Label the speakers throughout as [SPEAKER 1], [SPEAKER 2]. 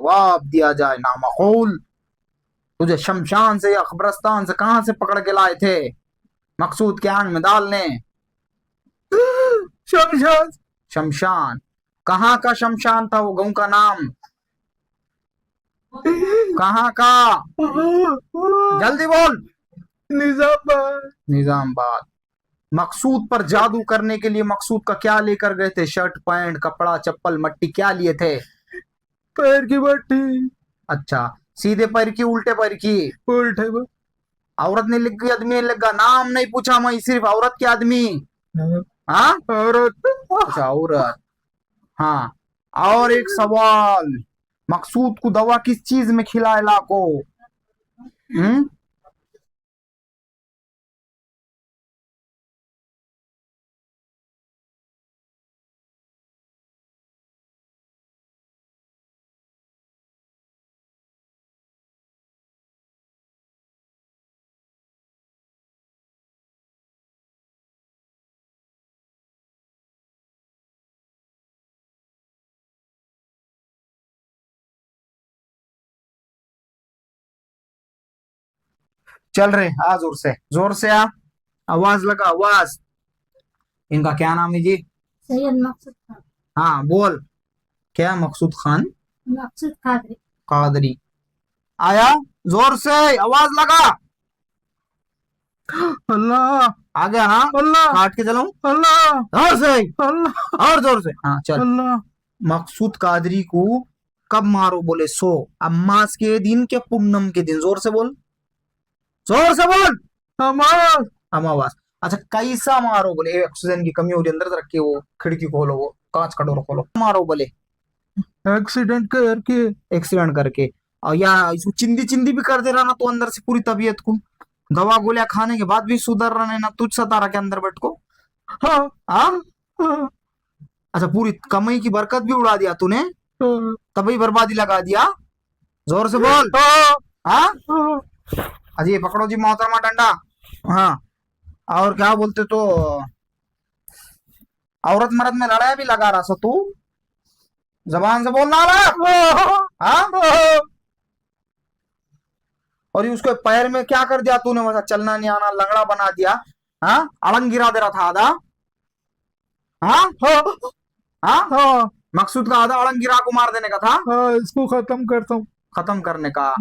[SPEAKER 1] जवाब दिया जाए नामकूल। तुझे शमशान से या कब्रस्तान से कहां से पकड़ के लाए थे मकसूद के आंग में डालने?
[SPEAKER 2] शमशान।
[SPEAKER 1] शमशान। कहाँ का शमशान था वो गांव का नाम? कहाँ का? जल्दी बोल।
[SPEAKER 2] निजामाबाद।
[SPEAKER 1] निजामाबाद। मकसूद पर जादू करने के लिए मकसूद का क्या लेकर गए थे? शर्ट पैंट कपड़ा चप्पल मट्टी क्या लिए थे?
[SPEAKER 2] पैर की बट्टी।
[SPEAKER 1] अच्छा, सीधे पैर की उल्टे पैर की?
[SPEAKER 2] उल्टे पर।
[SPEAKER 1] औरत ने लिख गई आदमी ने लिख गया? नाम नहीं पूछा मैं, सिर्फ औरत के आदमी। हाँ
[SPEAKER 2] औरत।
[SPEAKER 1] अच्छा औरत। हाँ। और एक सवाल, मकसूद को दवा किस चीज में खिलाए लाको? हम्म। चल रहे आ जोर से, जोर से आ, आवाज लगा आवाज। इनका क्या नाम है जी?
[SPEAKER 3] सैयद मकसूद खान।
[SPEAKER 1] हाँ बोल। क्या मकसूद खान?
[SPEAKER 3] मकसूद कादरी।
[SPEAKER 1] कादरी। आया, जोर से आवाज लगा।
[SPEAKER 2] अल्लाह।
[SPEAKER 1] आ गया ना?
[SPEAKER 2] अल्लाह।
[SPEAKER 1] काट के चलाऊं?
[SPEAKER 2] अल्लाह।
[SPEAKER 1] जोर से
[SPEAKER 2] अल्लाह।
[SPEAKER 1] और जोर से। हाँ चल।
[SPEAKER 2] अल्लाह।
[SPEAKER 1] मकसूद कादरी को कब मारो? बोले सो अम्मास के दिन के पूनम के दिन? जोर से बोल, जोर से बोल।
[SPEAKER 2] हमारा।
[SPEAKER 1] अमावास। अच्छा कैसा मारो? बोले ऑक्सीजन की कमी हो रही, अंदर से रखे वो खिड़की खोलो, वो कांच का डोर खोलो, मारो बोले।
[SPEAKER 2] एक्सीडेंट करके।
[SPEAKER 1] एक्सीडेंट करके। और या इसको चिंदी चिंदी भी कर दे रहा ना तो अंदर से पूरी तबीयत को, दवा गोलियां खाने के बाद भी सुधर रहा है ना, तुझ सता रहा के अंदर बैठ को।
[SPEAKER 2] हाँ।
[SPEAKER 1] हाँ।
[SPEAKER 2] हाँ।
[SPEAKER 1] अच्छा पूरी कमाई की बरकत भी उड़ा दिया तूने,
[SPEAKER 2] हाँ।
[SPEAKER 1] तभी बर्बादी लगा दिया। जोर से बोल।
[SPEAKER 2] हाँ।
[SPEAKER 1] हाँ।
[SPEAKER 2] हाँ।
[SPEAKER 1] अजी पकड़ो जी मोहतरमा डंडा। हाँ। और क्या बोलते तो, औरत मर्द में लड़ाई भी लगा रहा सो तू, जबान से बोलना अलग। हाँ। और ये उसके पैर में क्या कर दिया तूने? वैसा चलना नहीं आना लंगड़ा बना दिया। हाँ, अलंग गिरा दे रहा था आधा। हाँ।
[SPEAKER 2] हाँ।
[SPEAKER 1] हाँ।
[SPEAKER 2] हाँ।
[SPEAKER 1] मकसूद का आधा अलंग गिरा को मार देने का था,
[SPEAKER 2] हाँ, इसको खत्म करता हूँ।
[SPEAKER 1] खत्म करने का।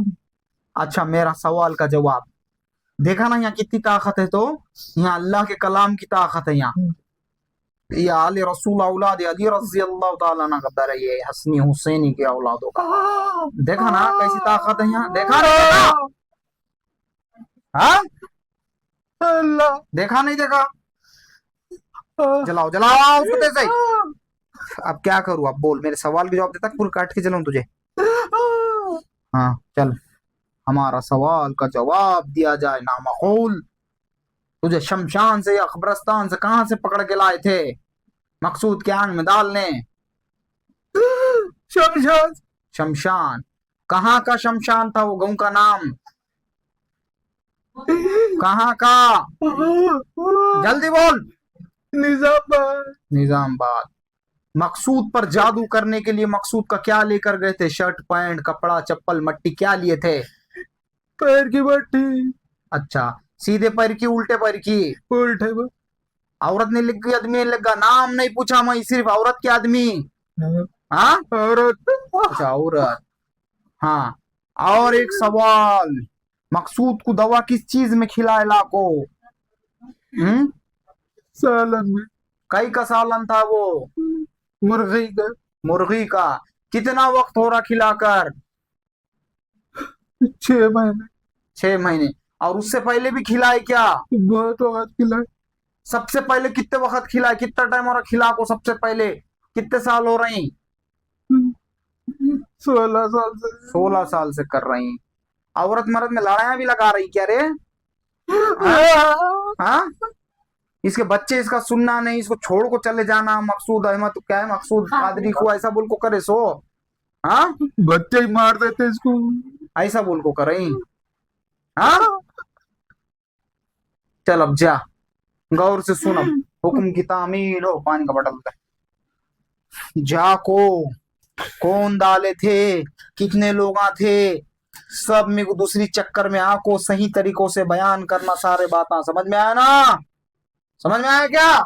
[SPEAKER 1] अच्छा मेरा सवाल का जवाब, देखा ना यहाँ कितनी ताकत है? तो यहाँ अल्लाह के कलाम की ताकत है। यहाँ ये आले रसूल औलाद अली रजी अल्लाह ताला ना कदर है, ये हसनी हुसैनी के औलादों का। देखा ना कैसी ताकत है यहाँ? देखा नहीं देखा? हाँ
[SPEAKER 2] अल्लाह।
[SPEAKER 1] देखा नहीं देखा?
[SPEAKER 2] हाँ।
[SPEAKER 1] जलाओ जलाओ उसको तेज से। अब क्या करूं? अब बोल, मेरे सवाल के जवाब देता पूरे काट के चलाऊं तुझे? हाँ चल, हमारा सवाल का जवाब दिया जाए नामकूल। तुझे शमशान से या कब्रस्तान से कहां से पकड़ के लाए थे मकसूद के आंग में डालने?
[SPEAKER 2] शमशान।
[SPEAKER 1] शमशान। कहाँ का शमशान था वो गांव का नाम? कहाँ का? जल्दी बोल।
[SPEAKER 2] निजामाबाद।
[SPEAKER 1] निजामाबाद। मकसूद पर जादू करने के लिए मकसूद का क्या लेकर गए थे? शर्ट पैंट कपड़ा चप्पल मट्टी क्या लिए थे?
[SPEAKER 2] पैर की बट्टी।
[SPEAKER 1] अच्छा, सीधे पैर की उल्टे पैर की?
[SPEAKER 2] उल्टे पर।
[SPEAKER 1] औरत ने लिख गई आदमी ने लिख गया? नाम नहीं पूछा मैं, सिर्फ औरत के आदमी। हाँ
[SPEAKER 2] औरत।
[SPEAKER 1] अच्छा औरत। हाँ। और एक सवाल, मकसूद को दवा किस चीज में खिलाए लाको? हम्म।
[SPEAKER 2] सालन में।
[SPEAKER 1] कई का सालन था वो?
[SPEAKER 2] मुर्गी का।
[SPEAKER 1] मुर्गी का। कितना वक्त हो रहा खिलाकर?
[SPEAKER 2] 6 महीने।
[SPEAKER 1] 6 महीने। और उससे पहले भी खिलाए क्या?
[SPEAKER 2] बहुत वक्त खिलाए।
[SPEAKER 1] सबसे पहले कितने वक्त खिलाए? कितना टाइम हो रहा खिला को सबसे पहले? कितने साल हो रही?
[SPEAKER 2] 16 साल से।
[SPEAKER 1] 16 साल से कर रही। औरत मर्द में लड़ाइयां भी लगा रही क्या रे? हाँ? हाँ? इसके बच्चे इसका सुनना नहीं, इसको छोड़ को चले जाना। मकसूद अहमद तो क्या है, मकसूद कादरी को ऐसा बोल को करे सो। हाँ,
[SPEAKER 2] बच्चे ही मार देते इसको।
[SPEAKER 1] ऐसा बोल को करे। हाँ चल अब जा, गौर से सुन, अब हुक्म की तामील हो, पानी का बटल जा को कौन डाले थे, कितने लोग थे, सब मेरे को दूसरी चक्कर में आको सही तरीकों से बयान करना, सारे बातें समझ में आया ना? समझ में आया क्या?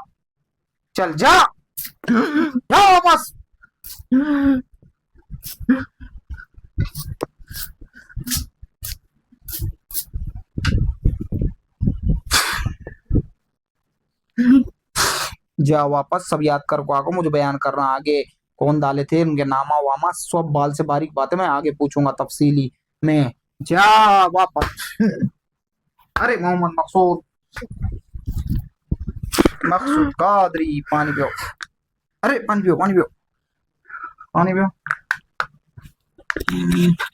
[SPEAKER 1] चल जा, जाओ वापस। जा वापस, सब याद कर को आको, मुझे बयान करना आगे कौन डाले थे, उनके नामा वामा सब बाल से बारीक बातें मैं आगे पूछूंगा तफसीली में। जा वापस। अरे मोहम्मद मकसूद, मकसूद कादरी, पानी पियो। अरे पानी पियो, पानी पियो, पानी पियो।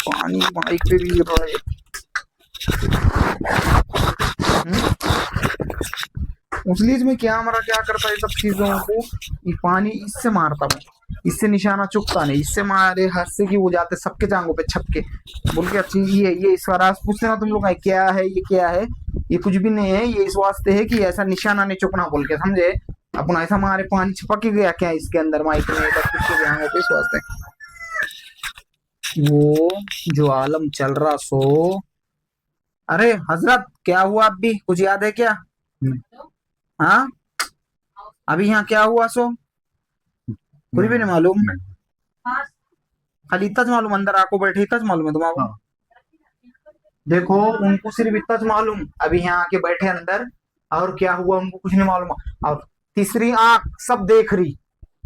[SPEAKER 1] पानी माइक पे भी गिर रहा है। उसलिए में क्या मरा क्या करता है सब चीजों को, ये पानी इससे मारता मैं, इससे निशाना चुकता नहीं, इससे मारे हाथ से की वो जाते सबके जांगों पे छपके बोल के अच्छी ये इस बार पूछते ना तुम लोग क्या है, ये क्या है, ये कुछ भी नहीं है, ये इस वास्ते है कि ऐसा निशाना नहीं चुकना बोल के, समझे? अपन ऐसा मारे पानी छपक गया क्या इसके अंदर माइक में इसके जांगों पे, इस वास्ते वो जो आलम चल रहा सो। अरे हजरत क्या हुआ, अब भी कुछ याद है क्या? हाँ अभी यहाँ क्या हुआ सो कुछ भी नहीं मालूम, खाली इतना मालूम, अंदर आको बैठे इतना मालूम है तुम्हारा?
[SPEAKER 2] हाँ।
[SPEAKER 1] देखो उनको सिर्फ इतना मालूम अभी यहाँ आके बैठे अंदर, और क्या हुआ उनको कुछ नहीं मालूम। और तीसरी आंख सब देख रही,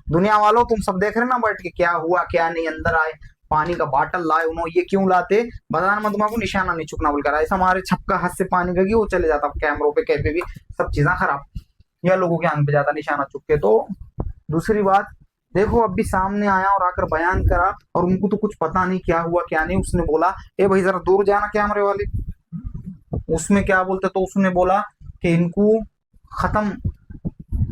[SPEAKER 1] दुनिया वालों तुम सब देख रहे ना बैठ के, क्या हुआ क्या नहीं, अंदर आए पानी का बाटल लाए उन्होंने, ये क्यों लाते बताना मैं तुम्हारा, निशाना नहीं चुकना बोलकर, ऐसा हमारे छपका हाथ से पानी गई वो चले जाता कैमरों पे कैफे भी, सब चीजें खराब, या लोगों के आंख पे जाता निशाना चुक के। तो दूसरी बात देखो, अब भी सामने आया और आकर बयान करा, और उनको तो कुछ पता नहीं क्या हुआ क्या नहीं। उसने बोला ए भाई जरा दूर जाना कैमरे वाले, उसमें क्या बोलते, तो उसने बोला कि इनको खत्म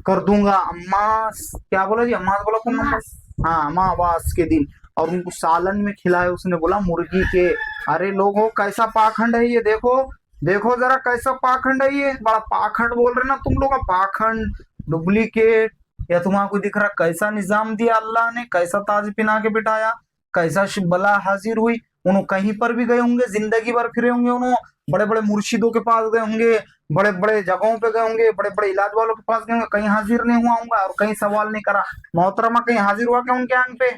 [SPEAKER 1] कर दूंगा अम्मा, क्या बोला जी, अम्मा बोला कौन नंबर, हाँ अमावास के दिन, और उनको सालन में खिलाए, उसने बोला मुर्गी के। अरे लोगों कैसा पाखंड है ये, देखो देखो जरा कैसा पाखंड है ये, बड़ा पाखंड बोल रहे ना तुम लोग, पाखंड डुप्लीकेट, या तुम्हारा दिख रहा कैसा निजाम दिया अल्लाह ने, कैसा ताज पिना के बिठाया, कैसा बला हाजिर हुई। उन्होंने कहीं पर भी गए होंगे, जिंदगी भर फिरे होंगे, उन्होंने बड़े बड़े मुर्शिदों के पास गए होंगे, बड़े बड़े जगहों पे गए होंगे, बड़े बड़े इलाज वालों के पास गए होंगे, कहीं हाजिर नहीं हुआ होगा और कहीं सवाल नहीं करा। मोहतरमा कहीं हाजिर हुआ क्या उनके आंख पे?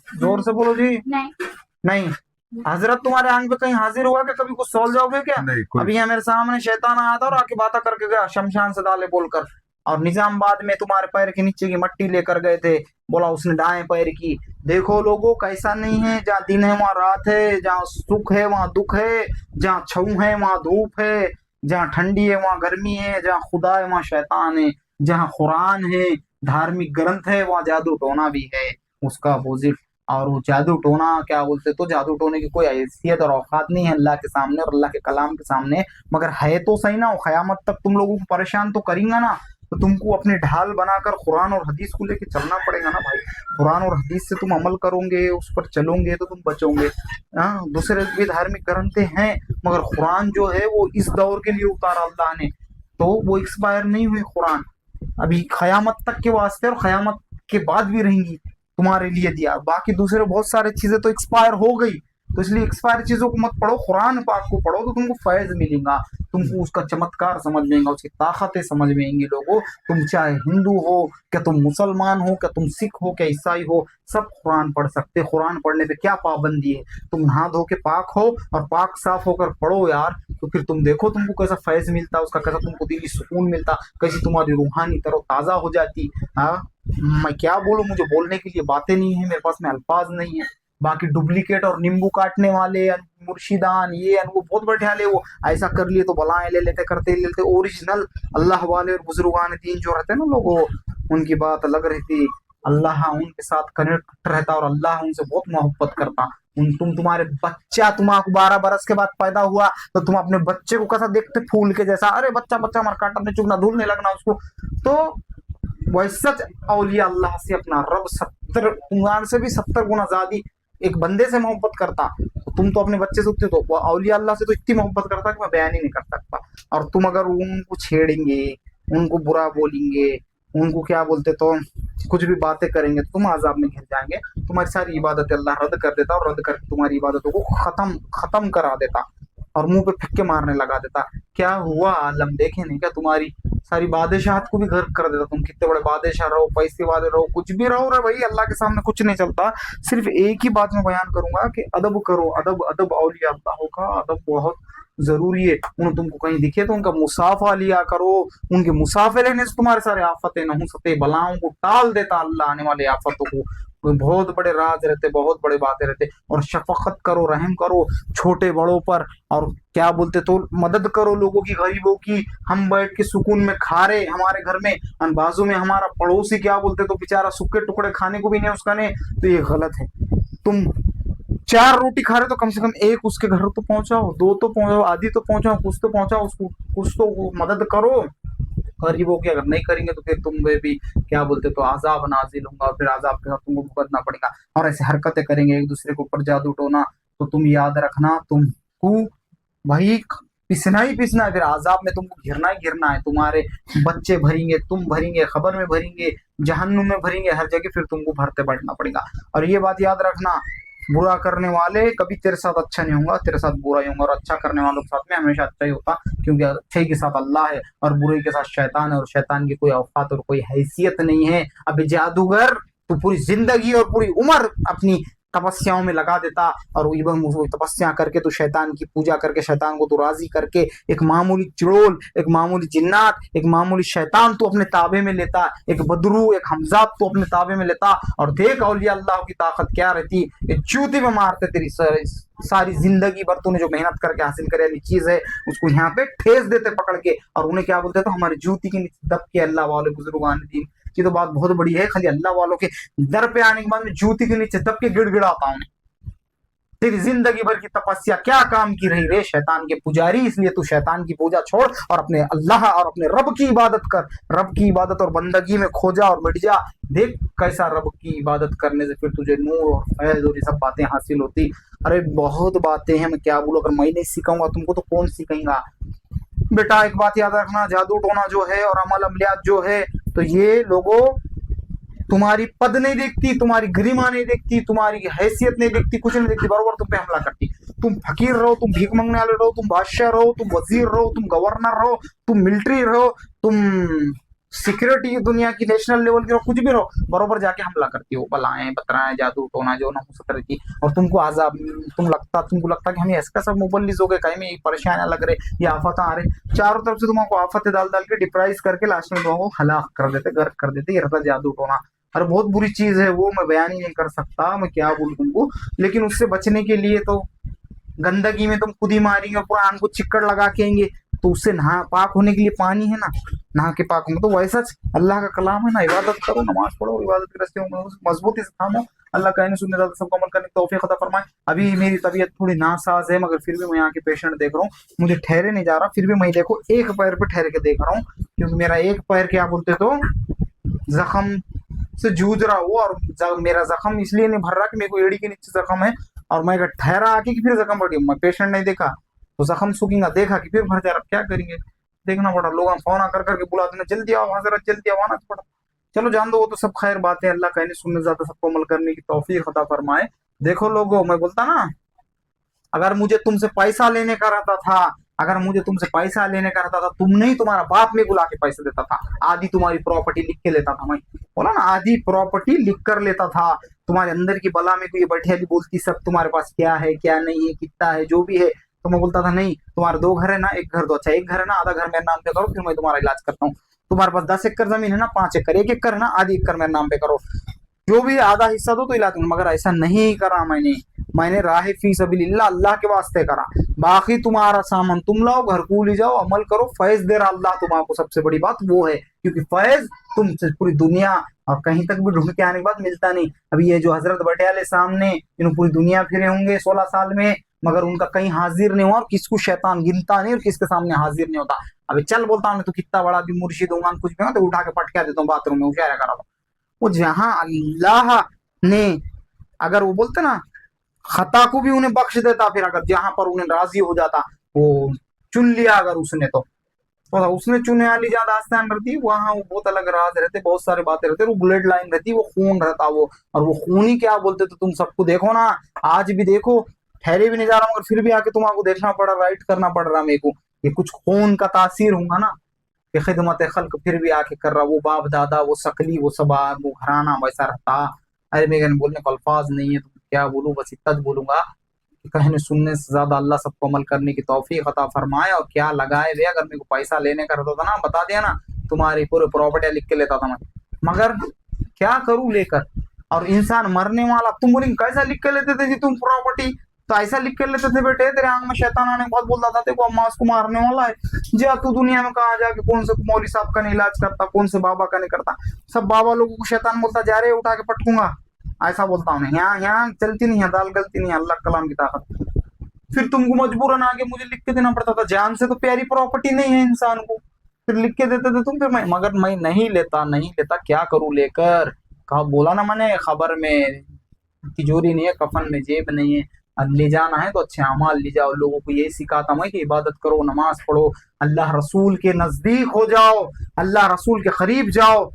[SPEAKER 1] जोर से बोलो जी।
[SPEAKER 3] नहीं
[SPEAKER 1] नहीं। हजरत तुम्हारे आंख पे कहीं हाजिर हुआ क्या? कभी कुछ सवाल जाओगे क्या?
[SPEAKER 2] नहीं, कोई
[SPEAKER 1] अभी यहाँ मेरे सामने शैतान आया था और आके बातें करके गया शमशान से डाले बोलकर, और निजामबाद में तुम्हारे पैर के नीचे की मट्टी लेकर गए थे, बोला उसने दाएं पैर की। देखो लोगों कैसा नहीं है, जहाँ दिन है वहां रात है, जहाँ सुख है वहां दुख है, जहाँ छऊ है वहां धूप है, जहाँ ठंडी है वहां गर्मी है, जहाँ खुदा है वहां शैतान है, जहाँ कुरान है धार्मिक ग्रंथ है वहां जादू टोना भी है उसका अपोजिट। और वो जादू टोना क्या बोलते, तो जादू टोने की कोई हैसियत और औकात नहीं है अल्लाह के सामने और अल्लाह के कलाम के सामने, मगर है तो सही ना, वो क़यामत तक तुम लोगों को परेशान तो करेंगे ना, तो तुमको अपने ढाल बनाकर कुरान और हदीस को लेके चलना पड़ेगा ना भाई। कुरान और हदीस से तुम अमल करोगे, उस पर चलोगे तो तुम बचोगे। हाँ दूसरे भी धार्मिक ग्रंथ हैं, मगर कुरान जो है वो इस दौर के लिए उतारा अल्लाह ने, तो वो एक्सपायर नहीं हुई कुरान, अभी क़यामत तक के वास्ते और क़यामत के बाद भी रहेंगी तुम्हारे लिए दिया। बाकी दूसरे बहुत सारी चीजें तो एक्सपायर हो गई, तो इसलिए एक्सपायर चीजों को मत पढ़ो, कुरान पाक को पढ़ो तो तुमको फैज मिलेगा, तुमको उसका चमत्कार समझ में आएगा, उसकी ताकतें समझ में आएंगी। लोगों तुम चाहे हिंदू हो, क्या तुम मुसलमान हो, क्या तुम सिख हो, क्या ईसाई हो, सब कुरान पढ़ सकते। कुरान पढ़ने पे क्या पाबंदी है, तुम नहा धो के पाक हो और पाक साफ होकर पढ़ो यार, तो फिर तुम देखो तुमको कैसा फैज मिलता, उसका कैसा तुमको दिली सुकून मिलता, कैसी तुम्हारी रूहानी तरो ताज़ा हो जाती। हाँ मैं क्या बोलूं, मुझे बोलने के लिए बातें नहीं है, मेरे पास में अल्फाज नहीं है। बाकी डुप्लीकेट और नींबू काटने वाले मुर्शिदान ये वो बहुत बैठे वो ऐसा कर लिए तो बलाएं ले लेते, करते लेते। ओरिजिनल अल्लाह वाले और बुजुर्गान दीन जो रहते हैं ना लोगों, उनकी बात अलग रहती, अल्लाह उनके साथ कनेक्ट रहता और अल्लाह उनसे बहुत मोहब्बत करता। तुम्हारे बच्चा तुम्हारा 12 बरस के बाद पैदा हुआ तो तुम अपने बच्चे को कैसा देखते, फूल के जैसा, अरे बच्चा बच्चा हमारा काटा नहीं चुगना धूल नहीं लगना उसको। तो वैसा औलिया अल्लाह से अपना रब 70 तुम्हारे से भी 70 गुना ज्यादा एक बंदे से मोहब्बत करता, तो तुम तो अपने बच्चे से उठते, तो औलिया अल्लाह से तो इतनी मोहब्बत करता कि मैं बयान ही नहीं कर सकता। और तुम अगर उनको छेड़ेंगे, उनको बुरा बोलेंगे, उनको क्या बोलते तो कुछ भी बातें करेंगे तो तुम अजाब में घिर जाएंगे। तुम्हारी सारी इबादतें अल्लाह रद्द कर देता और रद्द करके तुम्हारी इबादतों को खत्म करा देता और मुंह पे फक्के मारने लगा देता। क्या हुआ आलम देखे नहीं क्या? तुम्हारी सारी बादशाहत को भी गर्क कर देता। तुम कितने बड़े बादशाह रहो, पैसे वाले रहो, कुछ भी रहो रे भाई, अल्लाह के सामने कुछ नहीं चलता। सिर्फ एक ही बात मैं बयान करूंगा कि अदब करो, अदब अदब औलिया अल्लाह का अदब बहुत जरूरी है। उन तुमको कहीं दिखे तो उनका मुसाफा लिया करो। उनके मुसाफे लेने से तुम्हारे सारे आफतें नहुसते बलाओं को टाल देता अल्लाह, आने वाले आफतों को। बहुत बड़े राज रहते, बहुत बड़े बातें रहते। और शफकत करो, रहम करो छोटे बड़ों पर, और क्या बोलते तो मदद करो लोगों की, गरीबों की। हम बैठ के सुकून में खा रहे हमारे घर में, बाजू में हमारा पड़ोसी क्या बोलते तो बेचारा सूखे टुकड़े खाने को भी नहीं उसका नहीं, तो ये गलत है। तुम 4 रोटी खा रहे तो कम से कम एक उसके घर तो पहुंचाओ, 2 तो पहुंचाओ, आधी तो पहुंचाओ, कुछ तो पहुंचाओ उसको, कुछ तो मदद करो गरीबों की। अगर नहीं करेंगे तो फिर तुम भी क्या बोलते तो आजाब नाजिल होगा, फिर आजाब के साथ तुमको भुगतना पड़ेगा। और ऐसे हरकतें करेंगे एक दूसरे के ऊपर जादू टोना, तो तुम याद रखना तुमको भाई पिसना ही पिसना है, फिर आजाब में तुमको घिरना ही घिरना है। तुम्हारे बच्चे भरेंगे, तुम भरेंगे, खबर में भरेंगे, जहन्नुम में भरेंगे, हर जगह फिर तुमको भरते बैठना पड़ेगा। और ये बात याद रखना, बुरा करने वाले कभी तेरे साथ अच्छा नहीं होगा, तेरे साथ बुरा ही होगा। और अच्छा करने वालों के साथ में हमेशा अच्छा ही होता, क्योंकि अच्छे के साथ अल्लाह है और बुरे के साथ शैतान है, और शैतान की कोई औकात और कोई हैसियत नहीं है। अब जादूगर तो पूरी जिंदगी और पूरी उम्र अपनी तपस्याओं में लगा देता, और वो तपस्या करके तो शैतान की पूजा करके शैतान को तो राजी करके एक मामूली चिड़ोल, एक मामूली जिन्नात, एक मामूली शैतान तो अपने ताबे में लेता, एक बदरू, एक हमजाद तो अपने ताबे में लेता। और देख औलिया अल्लाह की ताकत क्या रहती, ये चूती में मारते तेरी सारी जिंदगी भर तूने जो मेहनत करके हासिल करे वाली चीज है उसको यहाँ पे ठेस देते पकड़ के, और उन्हें क्या बोलते तो हमारी जूती के नीचे दब के अल्लाह वाले बुजुर्गान दीन की तो बात बहुत बड़ी है। खाली अल्लाह वालों के दर पे आने के बाद में जूती के नीचे दब के गिड़गिड़ाता हूं। तेरी जिंदगी भर की तपस्या क्या काम की रही रे शैतान के पुजारी, इसलिए तू शैतान की पूजा छोड़ और अपने अल्लाह और अपने रब की इबादत कर। रब की इबादत और बंदगी में खो जा और मिट जा। देख कैसा रब की इबादत करने से फिर तुझे नूर और फैज और ये सब बातें हासिल होती। अरे बहुत बातें हैं, मैं क्या बोलूं, अगर मैं नहीं सिखाऊंगा तुमको तो कौन सिखाएगा। बेटा एक बात याद रखना, जादू टोना जो है और अमल अमलियात जो है, तो ये लोगों तुम्हारी पद नहीं देखती, तुम्हारी गरिमा नहीं देखती, तुम्हारी हैसियत नहीं देखती, कुछ नहीं देखती, बरोबर तुम पे हमला करती। तुम फकीर रहो, तुम भीख मांगने वाले रहो, तुम बादशाह रहो, तुम वजीर रहो, तुम गवर्नर रहो, तुम मिलिट्री रहो, तुम सिक्योरिटी दुनिया की नेशनल लेवल की रहो, कुछ भी रहो, बरोबर जाके हमला करती हो। बलाएं बतराएं जादू टोना जो ना हो सकता रहती। और तुमको आजाब तुमको लगता कि हमें ऐसा सब मुबल्लिस हो गए, कहीं में परेशानियां लग रहे, ये आफत आ रहे, चारों तरफ से तुमको आफतें डाल डाल के डिप्राइज करके लास्ट में तुमको हलाक कर देते, गर्क कर देते। ये रहता जादू टोना। अरे बहुत बुरी चीज है वो, मैं बयान ही नहीं कर सकता, मैं क्या बोलूं तुमको। लेकिन उससे बचने के लिए तो गंदगी में तुम खुद ही मारेंगे और कुरान को चिक्कड़ लगा के आएंगे, तो उससे नहा पाक होने के लिए पानी है ना, नहा के पाक होंगे। तो वैसा अल्लाह का कलाम है ना, इबादत करो, नमाज पढ़ो, इबादत के रास्ते में मजबूती से थामो। अल्लाह कहने सुनने वाले सबको अमल करने की तौफीक अता फरमाए। अभी मेरी तबीयत थोड़ी नासाज है, मगर फिर भी मैं यहाँ के पेशेंट देख रहा हूँ, मुझे ठहरे नहीं जा रहा, फिर भी मैं देखो एक पैर पे ठहर के देख रहा हूँ, क्योंकि मेरा एक पैर क्या बोलते तो जख्म से जूझ रहा हूँ। और मेरा जख्म इसलिए नहीं भर रहा कि मेरे को एड़ी के नीचे जख्म है, और मैं अगर ठहरा आके कि फिर जख्म बढ़ी, मैं पेशेंट नहीं देखा तो जख्म सूखेगा, देखा कि फिर भर जा रहा, क्या करेंगे, देखना पड़ा। लोग फोन कर करके बुलाते हैं, जल्दी आओ हजरत, जल्दी आओ, आना पड़ा। चलो जान दो, वो तो सब खैर बातें, अल्लाह कहने सुनने ज्यादा सबको अमल करने की तौफीक अता फरमाए। देखो लोगों, मैं बोलता ना, अगर मुझे तुमसे पैसा लेने का रहता था, अगर मुझे तुमसे पैसा लेने का रहता था, तुम नहीं तुम्हारा बाप में बुला के पैसे देता था, आधी तुम्हारी प्रॉपर्टी लिख के लेता था। मैं बोला ना, आधी प्रॉपर्टी लिख कर लेता था। तुम्हारे अंदर की बला में कोई बैठी वाली बोलती सब तुम्हारे पास क्या है क्या नहीं है, कितना है, जो भी है, तो मैं बोलता था नहीं, तुम्हारे 2 घर है ना, एक घर दो, अच्छा एक घर है ना, आधा घर मेरे नाम पे करो, फिर मैं तुम्हारा इलाज करता हूँ। तुम्हारे पास 10 एकड़ जमीन है ना, 5 एकड़, एक एकड़ है ना, आधी एकड़ मेरे नाम पे करो, जो भी आधा हिस्सा दो तो इलाज। मगर ऐसा नहीं करा मैंने राह फी सबीलिल्लाह, अल्लाह के वास्ते करा। बाकी तुम्हारा सामान तुम लाओ, घर को ले जाओ, अमल करो, फैज दे रहा अल्लाह तुम्हारा। सबसे बड़ी बात वो है, क्योंकि फैज तुम पूरी दुनिया और कहीं तक भी ढूंढ के आने के बाद मिलता नहीं। अभी ये जो हजरत बटियाले सामने, इन पूरी दुनिया फिरे होंगे 16 साल में, मगर उनका कहीं हाजिर नहीं हुआ, और किसको शैतान गिनता नहीं और किसके सामने हाजिर नहीं होता। अभी चल बोलता हूँ तो कितना बड़ा भी मुर्शिद होगा, कुछ भी हो तो उठा के पटका देता हूँ बाथरूम में, उशारा करा दो। वो जहां अल्लाह ने, अगर वो बोलते ना, खता को भी उन्हें बख्श देता, फिर अगर जहां पर उन्हें राजी हो जाता, वो चुन लिया अगर उसने, तो तो उसने चुने वाली जहाँ दास्तान रहती वहाँ वो बहुत अलग राज रहते, बहुत सारे बातें रहते, वो ब्लड लाइन रहती, वो खून रहता वो। और वो खून ही क्या बोलते, तो तुम सबको देखो ना, आज भी देखो, ठहरे भी नहीं जा रहा मगर फिर भी आके तुमको देखना पड़ रहा, राइट करना पड़ रहा मेरे को, ये कुछ खून का तासीर होगा ना, कि खिदमत खल्क फिर भी आके कर रहा, वो बाप दादा, वो शकली, वो सब वो घराना वैसा रहता। अरे मेरे बोलने को अल्फाज नहीं है, तो क्या बोलूं, बस इतना बोलूंगा कि कहने सुनने से ज्यादा अल्लाह सबको अमल करने की तौफीक अता फरमाए। और क्या लगाए भैया, अगर मेरे को पैसा लेने का रहता था ना, बता दिया ना, तुम्हारी पूरे प्रॉपर्टी लिख के लेता था मैं, मगर क्या करूं लेकर। और इंसान मरने वाला, तुम बोलेंगे कैसा लिख के लेते थे जी तुम प्रॉपर्टी, तो ऐसा लिख के लेते थे बेटे, तेरे आंख में शैतान आने के बाद बोलता था देखो अम्मा उसको मारने वाला है, जा तू दुनिया में कहा जाके कौन से मौलवी साहब का नहीं इलाज करता, कौन से बाबा का नहीं करता, सब बाबा लोगों को शैतान बोलता जा रहे उठा के पटकूंगा, ऐसा बोलता हूँ। यहाँ यहाँ चलती नहीं है दाल, गलती नहीं है, अल्लाह कलाम की ताकत। फिर तुमको मजबूरन आगे मुझे लिख के देना पड़ता था, जान से तो प्यारी प्रॉपर्टी नहीं है इंसान को, फिर लिख के देते थे तुम, फिर मैं, मगर मैं नहीं लेता, नहीं लेता, क्या करूं लेकर। कहा बोला ना मैंने खबर में, तिजोरी नहीं है, कफन में जेब नहीं है, अब ले जाना है तो अच्छे अमाल ले जाओ। लोगों को यही सिखाता मैं कि इबादत करो, नमाज पढ़ो, अल्लाह रसूल के नजदीक हो जाओ, अल्लाह रसूल के करीब जाओ।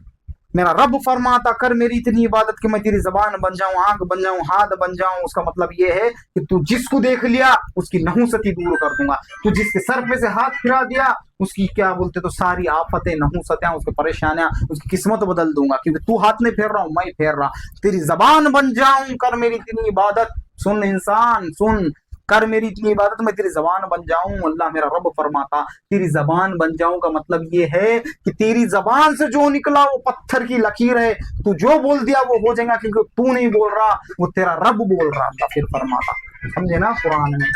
[SPEAKER 1] मेरा रब फरमाता कर मेरी इतनी इबादत कि मैं तेरी जबान बन जाऊं, आंख बन जाऊं, हाथ बन जाऊं। उसका मतलब ये है कि तू जिसको देख लिया उसकी नहुसती दूर कर दूंगा, तू जिसके सर पे से हाथ फिरा दिया उसकी क्या बोलते तो सारी आफतें, नहुसतें, उसकी परेशानियां, उसकी किस्मत बदल दूंगा, क्योंकि तू हाथ नहीं फेर रहा हूं, मैं फेर रहा। तेरी जबान बन जाऊं, कर मेरी इतनी इबादत, सुन इंसान सुन, कर मेरी इतनी इबादत, मैं तेरी जबान बन जाऊं। अल्लाह मेरा रब फरमाता तेरी जबान बन जाऊं का मतलब ये है कि तेरी जबान से जो निकला वो पत्थर की लकीर है, तू जो बोल दिया वो हो जाएगा, क्योंकि तू नहीं बोल रहा, वो तेरा रब बोल रहा। अल्लाह फिर फरमाता, समझे ना कुरान में।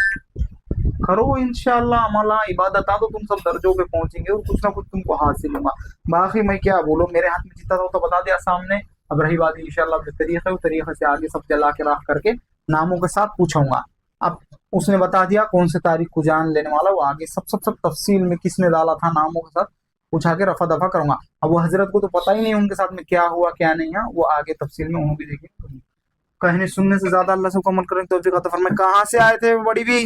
[SPEAKER 1] करो इंशाल्लाह अमला इबादत, तो तुम सब दर्जों पे पहुंचेंगे और कुछ ना कुछ तुमको हासिल होगा। बाकी मैं क्या बोलूं, मेरे हाथ में जितना था तो बता दिया सामने। अब रही बात इंशाल्लाह जो तरीका है, उस तरीके से आगे सब जला के रख करके नामों के साथ पूछूंगा। अब उसने बता दिया कौन से तारीख को जान लेने वाला, वो आगे सब तफसील में किसने डाला था नामों के साथ पूछा के रफा दफा करूंगा। अब वो हजरत को तो पता ही नहीं उनके साथ में क्या हुआ क्या नहीं है, वो आगे तफसील में होंगी, देखिए। कहने सुनने से ज्यादा अल्लाह से अमल करें तो कहाँ से आए थे बड़ी भी।